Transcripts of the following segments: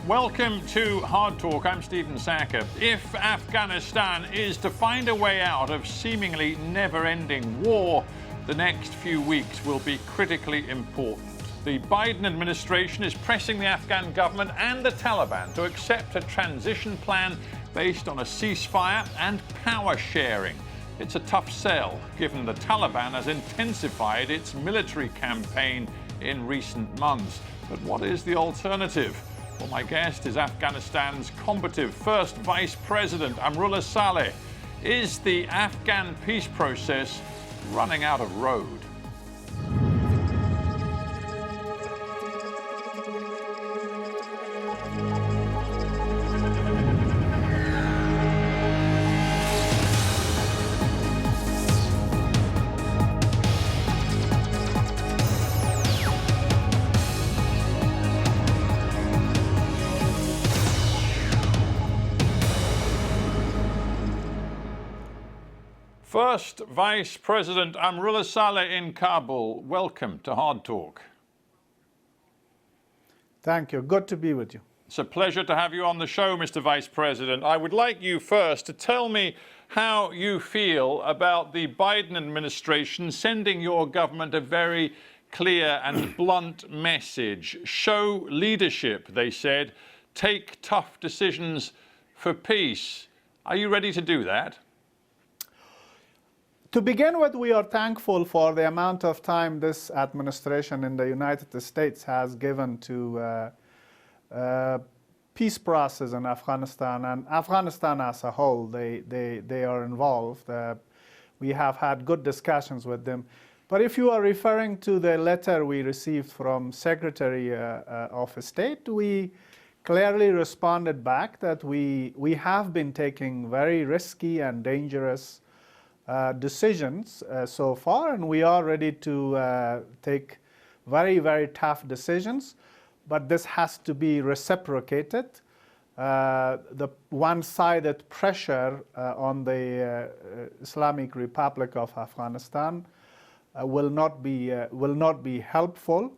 Welcome to Hard Talk. I'm Stephen Sacker. If Afghanistan is to find a way out of seemingly never-ending war, the next few weeks will be critically important. The Biden administration is pressing the Afghan government and the Taliban to accept a transition plan based on a ceasefire and power sharing. It's a tough sell, given the Taliban has intensified its military campaign in recent months. But what is the alternative? Well, my guest is Afghanistan's combative first Vice President, Amrullah Saleh. Is the Afghan peace process running out of road? First Vice President Amrullah Saleh in Kabul, welcome to Hard Talk. Thank you. Good to be with you. It's a pleasure to have you on the show, Mr. Vice President. I would like you first to tell me how you feel about the Biden administration sending your government a very clear and blunt message. Show leadership, they said. Take tough decisions for peace. Are you ready to do that? To begin with, we are thankful for the amount of time this administration in the United States has given to peace process in Afghanistan, and Afghanistan as a whole. They are involved. We have had good discussions with them. But if you are referring to the letter we received from Secretary of State, we clearly responded back that we have been taking very risky and dangerous decisions so far, and we are ready to take very, very tough decisions, but this has to be reciprocated. The one-sided pressure on the Islamic Republic of Afghanistan will not be helpful.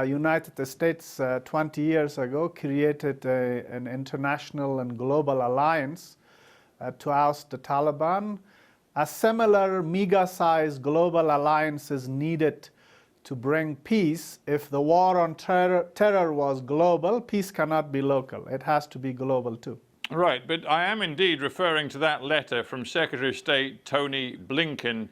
United States 20 years ago created an international and global alliance to oust the Taliban. A similar mega-sized global alliance is needed to bring peace. If the war on terror was global, peace cannot be local. It has to be global too. Right, but I am indeed referring to that letter from Secretary of State Tony Blinken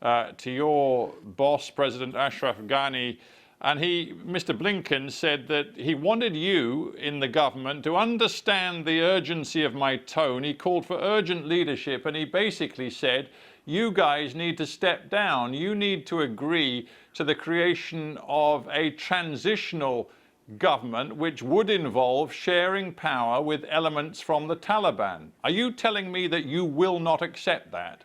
to your boss, President Ashraf Ghani. And Mr. Blinken said that he wanted you in the government to understand the urgency of my tone. He called for urgent leadership, and he basically said, you guys need to step down. You need to agree to the creation of a transitional government which would involve sharing power with elements from the Taliban. Are you telling me that you will not accept that?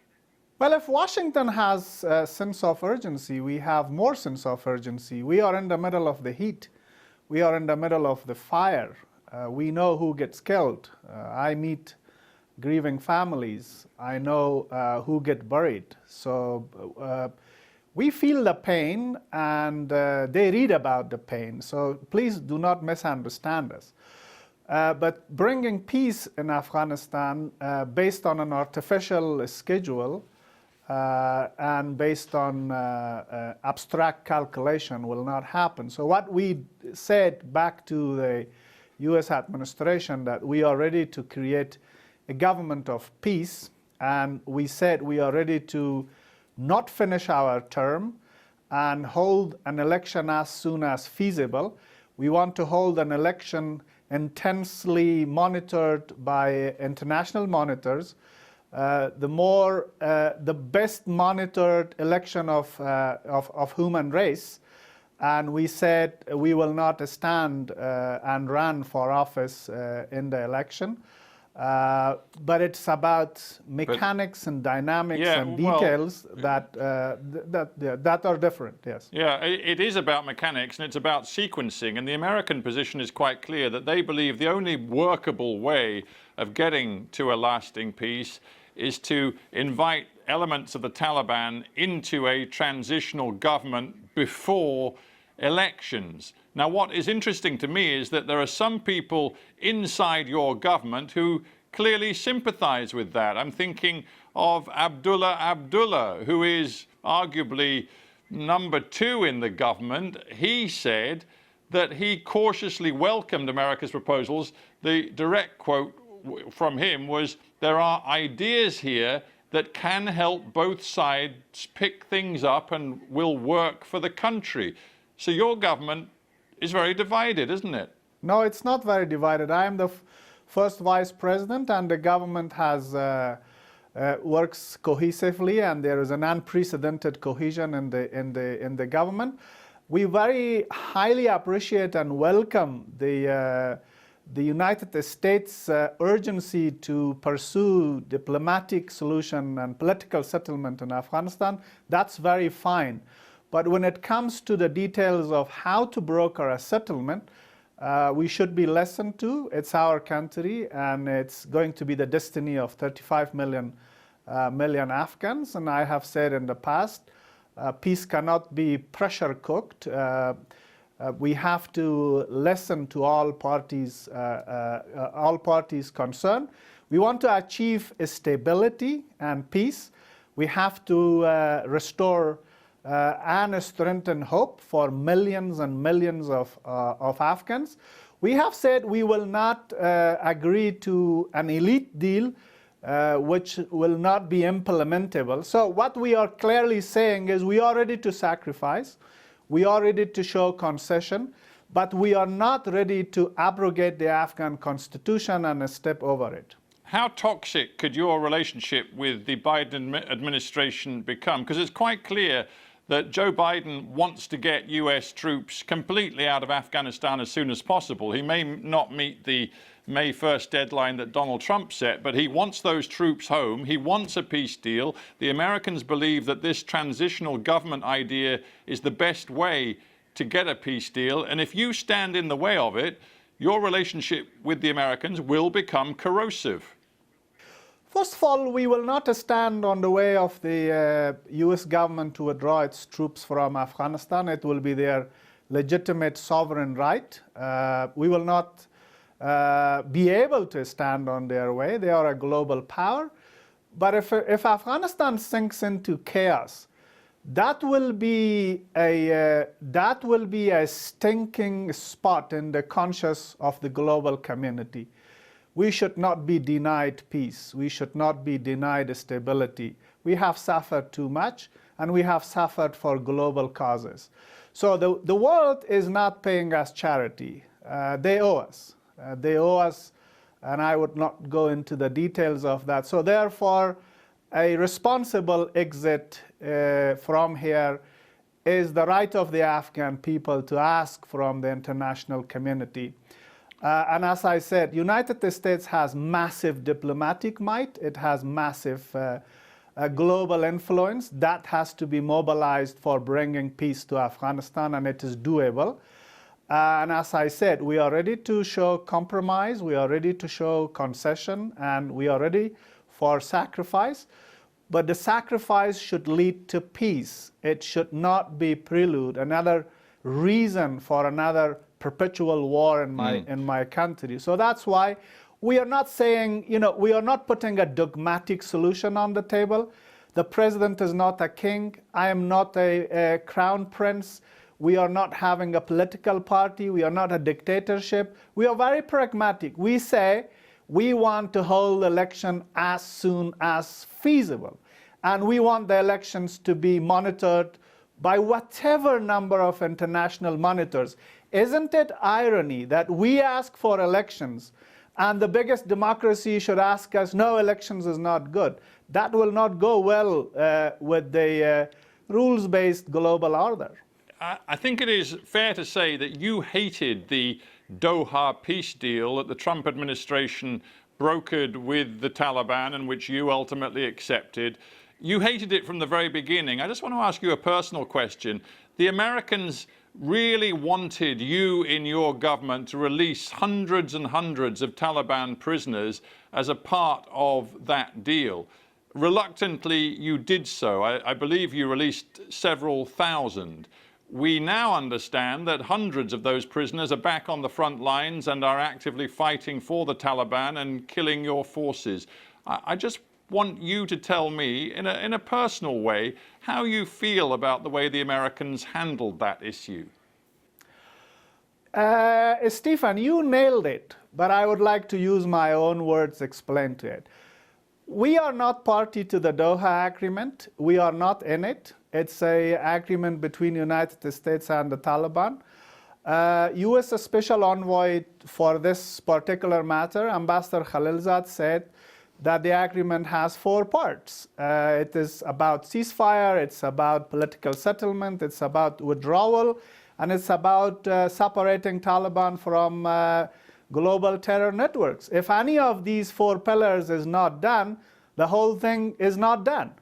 Well, if Washington has a sense of urgency, we have more sense of urgency. We are in the middle of the heat. We are in the middle of the fire. We know who gets killed. I meet grieving families. I know who get buried. So we feel the pain, and they read about the pain. So please do not misunderstand us. But bringing peace in Afghanistan based on an artificial schedule and based on abstract calculation will not happen. So what we said back to the U.S. administration, that we are ready to create a government of peace, and we said we are ready to not finish our term and hold an election as soon as feasible. We want to hold an election intensely monitored by international monitors. The best monitored election of human race, and we said we will not stand and run for office in the election. But it's about mechanics and dynamics and details that are different, yes. Yeah, it is about mechanics and it's about sequencing. And the American position is quite clear that they believe the only workable way of getting to a lasting peace is to invite elements of the Taliban into a transitional government before elections. Now, what is interesting to me is that there are some people inside your government who clearly sympathize with that. I'm thinking of Abdullah, who is arguably number 2 in the government. He said that he cautiously welcomed America's proposals. The direct quote from him was, "There are ideas here that can help both sides pick things up and will work for the country." So your government is very divided, isn't it? No, it's not very divided. I am the first vice president, and the government has works cohesively, and there is an unprecedented cohesion in the government. We very highly appreciate and welcome the United States urgency to pursue diplomatic solution and political settlement in Afghanistan. That's very fine. But when it comes to the details of how to broker a settlement, we should be listened to. It's our country, and it's going to be the destiny of 35 million Afghans. And I have said in the past, peace cannot be pressure cooked. We have to listen to all parties concerned. We want to achieve stability and peace. We have to restore and strengthen hope for millions and millions of Afghans. We have said we will not agree to an elite deal which will not be implementable. So what we are clearly saying is we are ready to sacrifice, we are ready to show concession, but we are not ready to abrogate the Afghan constitution and step over it. How toxic could your relationship with the Biden administration become? Because it's quite clear that Joe Biden wants to get US troops completely out of Afghanistan as soon as possible. He may not meet the May 1st deadline that Donald Trump set, but he wants those troops home. He wants a peace deal. The Americans believe that this transitional government idea is the best way to get a peace deal. And if you stand in the way of it, your relationship with the Americans will become corrosive. First of all, we will not stand on the way of the US government to withdraw its troops from Afghanistan. It will be their legitimate sovereign right. We will not be able to stand on their way. They are a global power. But if Afghanistan sinks into chaos, that will be a stinking spot in the conscience of the global community. We should not be denied peace. We should not be denied stability. We have suffered too much, and we have suffered for global causes. So the world is not paying us charity. They owe us. They owe us, and I would not go into the details of that. So therefore, a responsible exit from here is the right of the Afghan people to ask from the international community. And as I said, United States has massive diplomatic might. It has massive global influence. That has to be mobilized for bringing peace to Afghanistan, and it is doable. And as I said, we are ready to show compromise, we are ready to show concession, and we are ready for sacrifice. But the sacrifice should lead to peace. It should not be prelude, another reason for another perpetual war in my country. So that's why we are not saying, we are not putting a dogmatic solution on the table. The president is not a king. I am not a crown prince. We are not having a political party. We are not a dictatorship. We are very pragmatic. We say we want to hold election as soon as feasible. And we want the elections to be monitored by whatever number of international monitors. Isn't it irony that we ask for elections and the biggest democracy should ask us, no, elections is not good? That will not go well with the rules-based global order. I think it is fair to say that you hated the Doha peace deal that the Trump administration brokered with the Taliban and which you ultimately accepted. You hated it from the very beginning. I just want to ask you a personal question. The Americans really wanted you in your government to release hundreds and hundreds of Taliban prisoners as a part of that deal. Reluctantly, you did so. I believe you released several thousand. we now understand that hundreds of those prisoners are back on the front lines and are actively fighting for the Taliban and killing your forces. I just want you to tell me, in a personal way, how you feel about the way the Americans handled that issue. Stephen, you nailed it, but I would like to use my own words to explain to it. We are not party to the Doha Agreement. We are not in it. It's an agreement between the United States and the Taliban. U.S. Special Envoy for this particular matter, Ambassador Khalilzad, said that the agreement has 4 parts. It is about ceasefire, it's about political settlement, it's about withdrawal, and it's about separating Taliban from global terror networks. If any of these 4 pillars is not done, the whole thing is not done.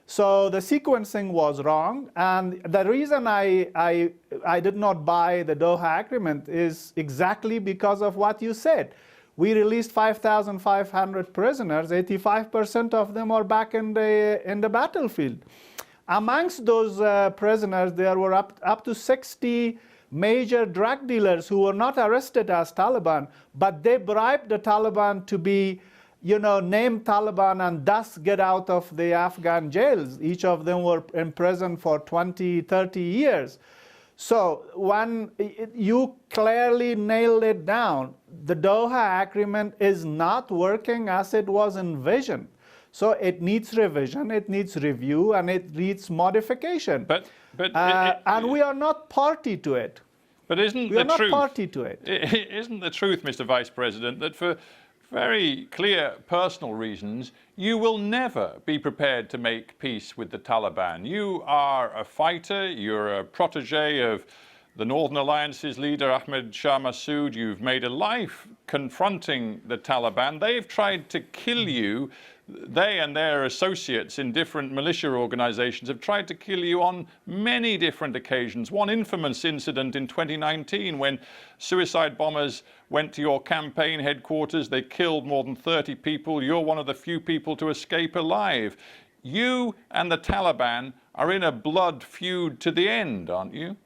So the sequencing was wrong, and the reason I did not buy the Doha Agreement is exactly because of what you said. We released 5,500 prisoners. 85% of them are back in the battlefield. Amongst those prisoners, there were up to 60 major drug dealers who were not arrested as Taliban, but they bribed the Taliban to be, named Taliban and thus get out of the Afghan jails. Each of them were in prison for 20, 30 years. So when you clearly nailed it down, the Doha Agreement is not working as it was envisioned. So it needs revision, it needs review, and it needs modification. And we are not party to it. But isn't we the are not truth, party to it. Isn't the truth, Mr. Vice President, that for very clear personal reasons, you will never be prepared to make peace with the Taliban? You are a fighter, you're a protege of the Northern Alliance's leader, Ahmed Shah Massoud. You've made a life confronting the Taliban. They've tried to kill you. They and their associates in different militia organizations have tried to kill you on many different occasions. One infamous incident in 2019 when suicide bombers went to your campaign headquarters. They killed more than 30 people. You're one of the few people to escape alive. You and the Taliban are in a blood feud to the end, aren't you?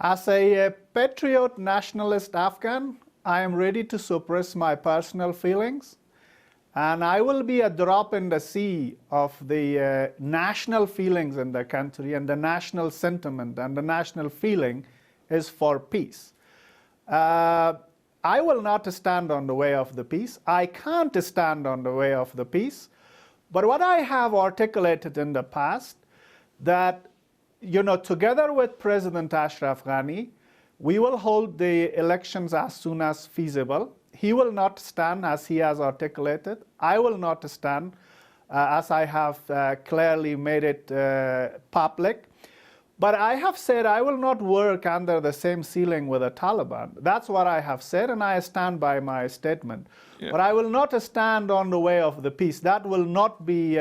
As a patriot nationalist Afghan, I am ready to suppress my personal feelings. And I will be a drop in the sea of the national feelings in the country, and the national sentiment and the national feeling is for peace. I will not stand on the way of the peace. I can't stand on the way of the peace. But what I have articulated in the past, that, together with President Ashraf Ghani, we will hold the elections as soon as feasible. He will not stand as he has articulated. I will not stand as I have clearly made it public. But I have said I will not work under the same ceiling with the Taliban. That's what I have said, and I stand by my statement. Yeah. But I will not stand on the way of the peace. That will not be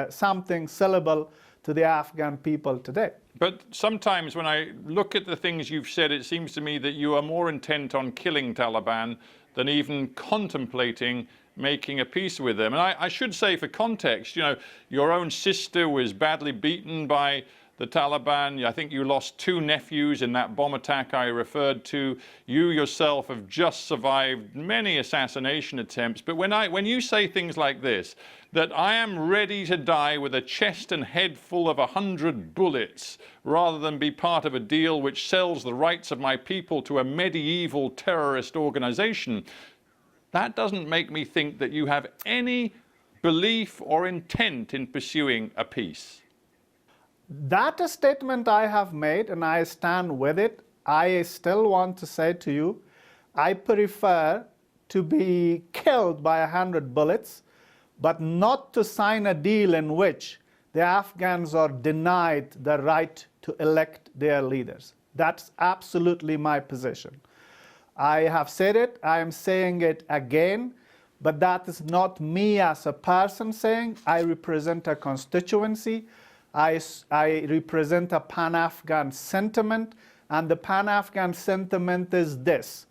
something sellable to the Afghan people today. But sometimes when I look at the things you've said, it seems to me that you are more intent on killing Taliban than even contemplating making a peace with them. And I should say, for context, your own sister was badly beaten by the Taliban. I think you lost 2 nephews in that bomb attack I referred to. You yourself have just survived many assassination attempts. But when you say things like this, that I am ready to die with a chest and head full of 100 bullets rather than be part of a deal which sells the rights of my people to a medieval terrorist organization, that doesn't make me think that you have any belief or intent in pursuing a peace. That a statement I have made, and I stand with it. I still want to say to you, I prefer to be killed by 100 bullets, but not to sign a deal in which the Afghans are denied the right to elect their leaders. That's absolutely my position. I have said it, I am saying it again, but that is not me as a person saying. I represent a constituency. I represent a Pan-Afghan sentiment, and the Pan-Afghan sentiment is this.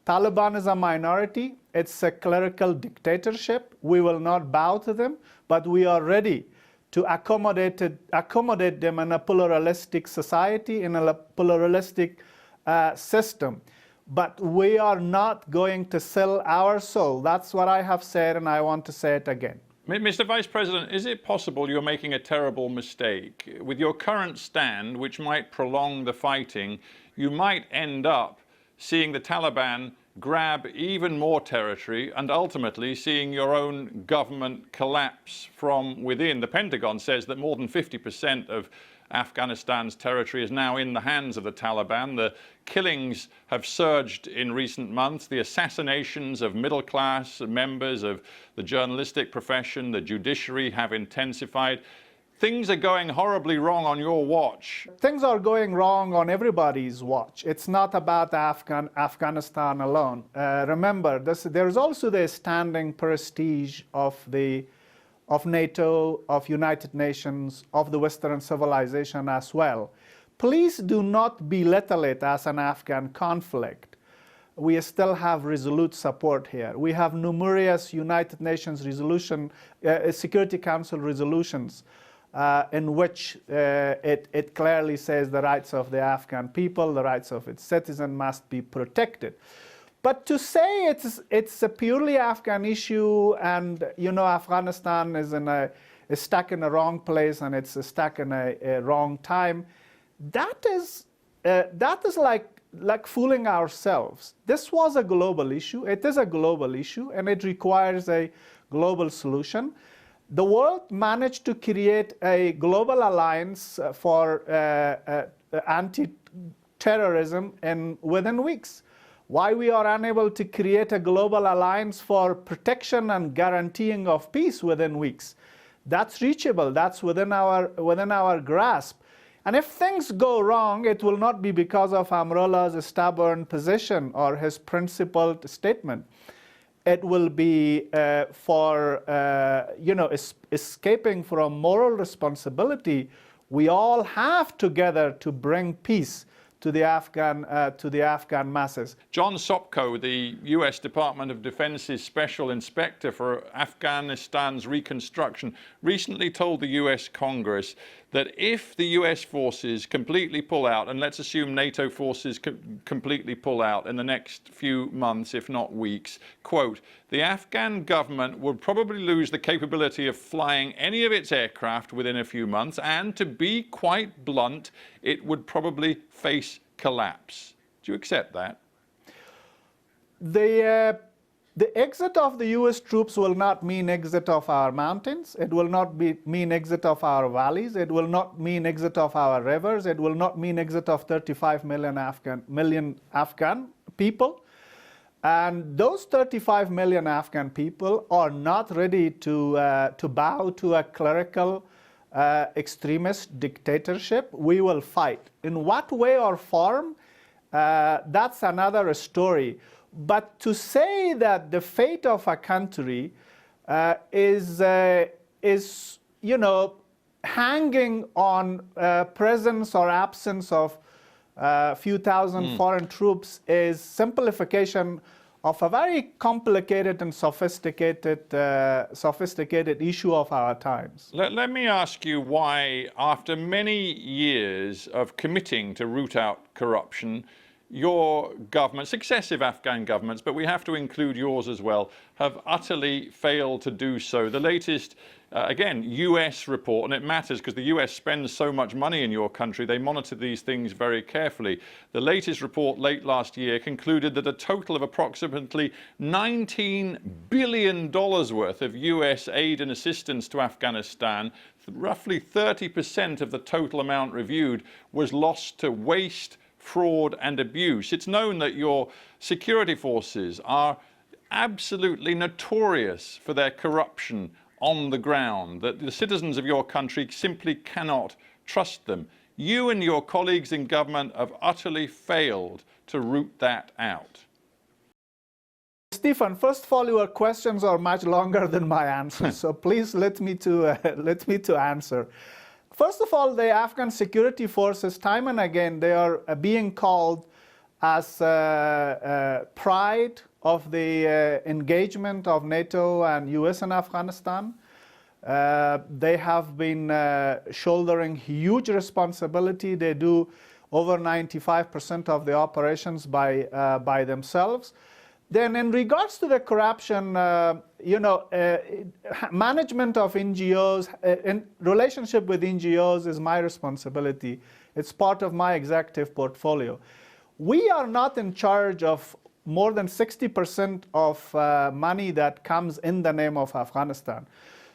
Taliban is a minority. It's a clerical dictatorship. We will not bow to them, but we are ready to accommodate them in a pluralistic society, in a pluralistic system. But we are not going to sell our soul. That's what I have said, and I want to say it again. Mr. Vice President, is it possible you're making a terrible mistake? With your current stand, which might prolong the fighting, you might end up seeing the Taliban grab even more territory and ultimately seeing your own government collapse from within. The Pentagon says that more than 50% of Afghanistan's territory is now in the hands of the Taliban. The killings have surged in recent months. The assassinations of middle-class members of the journalistic profession, the judiciary have intensified. Things are going horribly wrong on your watch. Things are going wrong on everybody's watch. It's not about Afghanistan alone. Remember, there's also the standing prestige of NATO, of United Nations, of the Western civilization as well. Please do not belittle it as an Afghan conflict. We still have resolute support here. We have numerous United Nations Security Council resolutions in which it clearly says the rights of the Afghan people, the rights of its citizens must be protected. But to say it's a purely Afghan issue and, you know, Afghanistan is stuck in a wrong place and it's stuck in a wrong time, that is like fooling ourselves. This was a global issue. It is a global issue and it requires a global solution. The world managed to create a global alliance for anti-terrorism within weeks. Why we are unable to create a global alliance for protection and guaranteeing of peace within weeks? That's reachable. That's within our grasp. And if things go wrong, it will not be because of Amrullah's stubborn position or his principled statement. It will be for escaping from moral responsibility. We all have together to bring peace to the Afghan masses. John Sopko, the US Department of Defense's Special Inspector for Afghanistan's reconstruction, recently told the US Congress that if the US forces completely pull out, and let's assume NATO forces completely pull out in the next few months, if not weeks, quote, the Afghan government would probably lose the capability of flying any of its aircraft within a few months, and to be quite blunt, it would probably face collapse. Do you accept that? The exit of the US troops will not mean exit of our mountains. It will not mean exit of our valleys. It will not mean exit of our rivers. It will not mean exit of 35 million Afghan people. And those 35 million Afghan people are not ready to bow to a clerical extremist dictatorship. We will fight. In what way or form, that's another story. But to say that the fate of a country is hanging on presence or absence of a few thousand foreign troops is simplification of a very complicated and sophisticated issue of our times. Let me ask you why, after many years of committing to root out corruption, your government, successive Afghan governments, but we have to include yours as well, have utterly failed to do so. The latest, again, US report, and it matters because the US spends so much money in your country, they monitor these things very carefully. The latest report late last year concluded that a total of approximately $19 billion worth of US aid and assistance to Afghanistan, roughly 30% of the total amount reviewed, was lost to waste, fraud and abuse. It's known that your security forces are absolutely notorious for their corruption on the ground, that the citizens of your country simply cannot trust them. You and your colleagues in government have utterly failed to root that out. Stephen, first of all, your questions are much longer than my answers, so please let me to answer. First of all, the Afghan security forces, time and again, they are being called as pride of the engagement of NATO and US in Afghanistan. They have been shouldering huge responsibility. They do over 95% of the operations by themselves. Then in regards to the corruption, management of NGOs, in relationship with NGOs is my responsibility. It's part of my executive portfolio. We are not in charge of more than 60% of money that comes in the name of Afghanistan.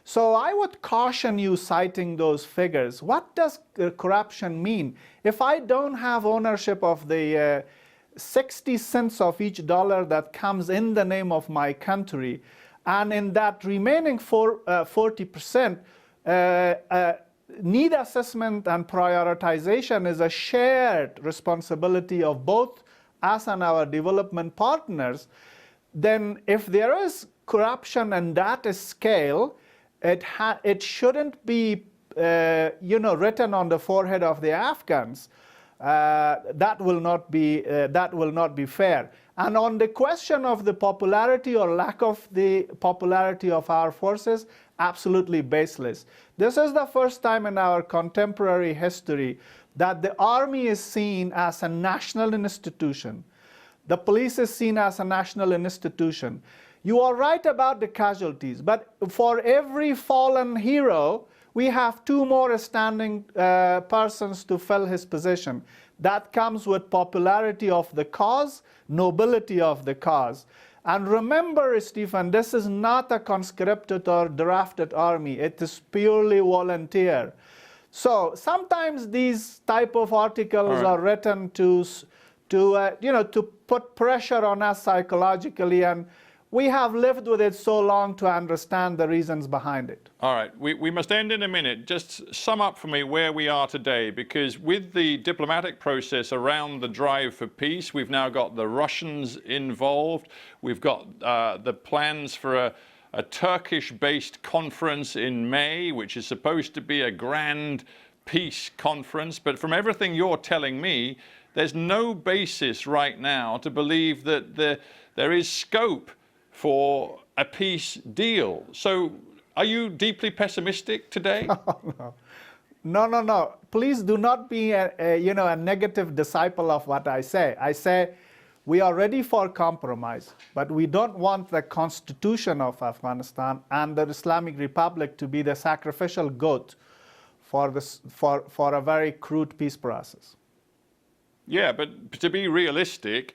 So I would caution you citing those figures. What does corruption mean? If I don't have ownership of the 60 cents of each dollar that comes in the name of my country, and in that remaining 40%, need assessment and prioritization is a shared responsibility of both us and our development partners, then if there is corruption and that is scale, it shouldn't be written on the forehead of the Afghans. That will not be fair. And on the question of the popularity or lack of the popularity of our forces, absolutely baseless. This is the first time in our contemporary history that the army is seen as a national institution. The police is seen as a national institution. You are right about the casualties, but for every fallen hero, we have two more standing persons to fill his position. That comes with popularity of the cause, nobility of the cause. And remember, Stephen, this is not a conscripted or drafted army. It is purely volunteer. So sometimes these type of articles are written to put pressure on us psychologically, and we have lived with it so long to understand the reasons behind it. All right, we must end in a minute. Just sum up for me where we are today, because with the diplomatic process around the drive for peace, we've now got the Russians involved. We've got the plans for a Turkish-based conference in May, which is supposed to be a grand peace conference. But from everything you're telling me, there's no basis right now to believe that there is scope for a peace deal. So are you deeply pessimistic today? No. Please do not be a negative disciple of what I say. I say we are ready for compromise, but we don't want the constitution of Afghanistan and the Islamic Republic to be the sacrificial goat for a very crude peace process. Yeah, but to be realistic,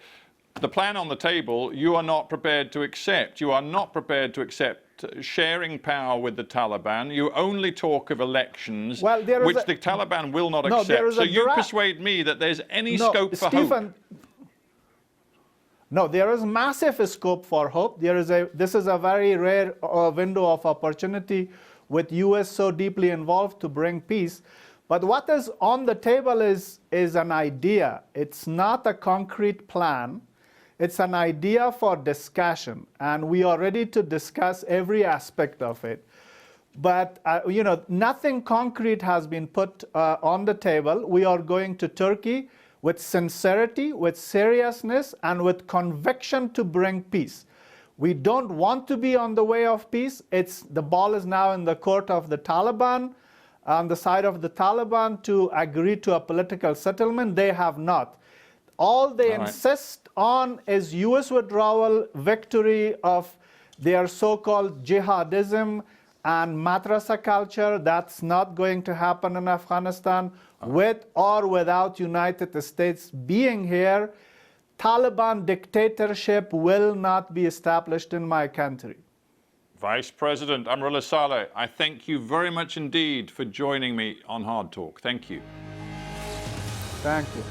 the plan on the table, you are not prepared to accept. You are not prepared to accept sharing power with the Taliban. You only talk of elections, which the Taliban will not accept. So you persuade me that there's any scope for hope. No, there is massive scope for hope. This is a very rare window of opportunity with U.S. so deeply involved to bring peace. But what is on the table is an idea. It's not a concrete plan. It's an idea for discussion, and we are ready to discuss every aspect of it. But nothing concrete has been put on the table. We are going to Turkey with sincerity, with seriousness, and with conviction to bring peace. We don't want to be on the way of peace. The ball is now in the court of the Taliban, on the side of the Taliban, to agree to a political settlement. They have not. All they insist on is U.S. withdrawal, victory of their so-called jihadism and madrasa culture. That's not going to happen in Afghanistan, with or without United States being here. Taliban dictatorship will not be established in my country. Vice President Amrullah Saleh, I thank you very much indeed for joining me on Hard Talk. Thank you. Thank you.